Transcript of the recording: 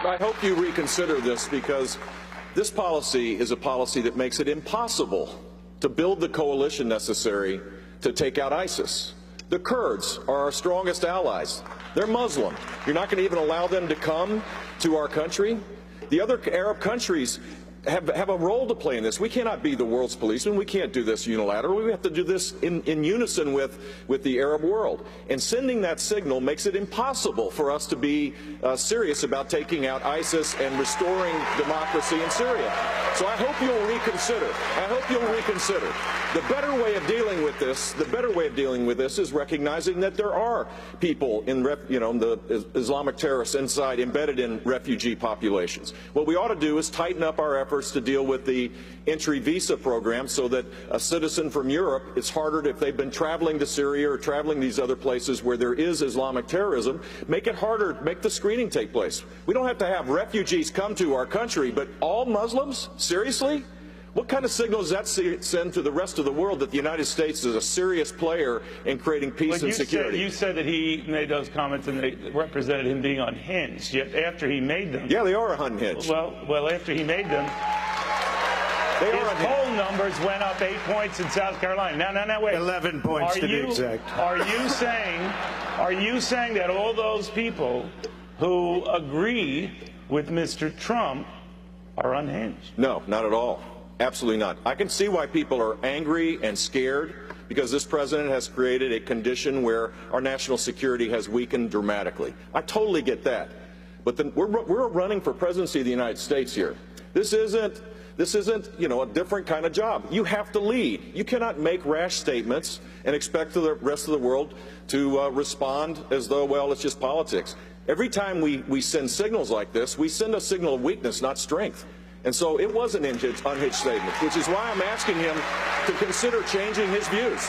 I hope you reconsider this, because this policy is a policy that makes it impossible to build the coalition necessary to take out ISIS. The Kurds are our strongest allies. They're Muslim. You're not going to even allow them to come to our country? The other Arab countries have a role to play in this. We cannot be the world's policeman. We can't do this unilaterally. We have to do this in unison with the Arab world. And sending that signal makes it impossible for us to be serious about taking out ISIS and restoring democracy in Syria. So I hope you'll reconsider. I hope you'll reconsider. The better way of dealing with this, is recognizing that there are people in, the Islamic terrorists inside, embedded in refugee populations. What we ought to do is tighten up our efforts to deal with the entry visa program, so that a citizen from Europe, it's harder if they've been traveling to Syria or traveling these other places where there is Islamic terrorism. Make it harder, make the screening take place. We don't have to have refugees come to our country, but all Muslims? Seriously? What kind of signal does that send to the rest of the world that the United States is a serious player in creating peace and security? You said that he made those comments and they represented him being unhinged, yet after he made them... Yeah, they are unhinged. Well, after he made them, his poll numbers went up 8 points in South Carolina. Now, wait. 11 points to be exact. Are you saying that all those people who agree with Mr. Trump are unhinged? No, not at all. Absolutely not. I can see why people are angry and scared, because this president has created a condition where our national security has weakened dramatically. I totally get that. But we're running for presidency of the United States here. This isn't, a different kind of job. You have to lead. You cannot make rash statements and expect the rest of the world to respond as though, well, it's just politics. Every time we send signals like this, we send a signal of weakness, not strength. And so it was an unhinged statement, which is why I'm asking him to consider changing his views.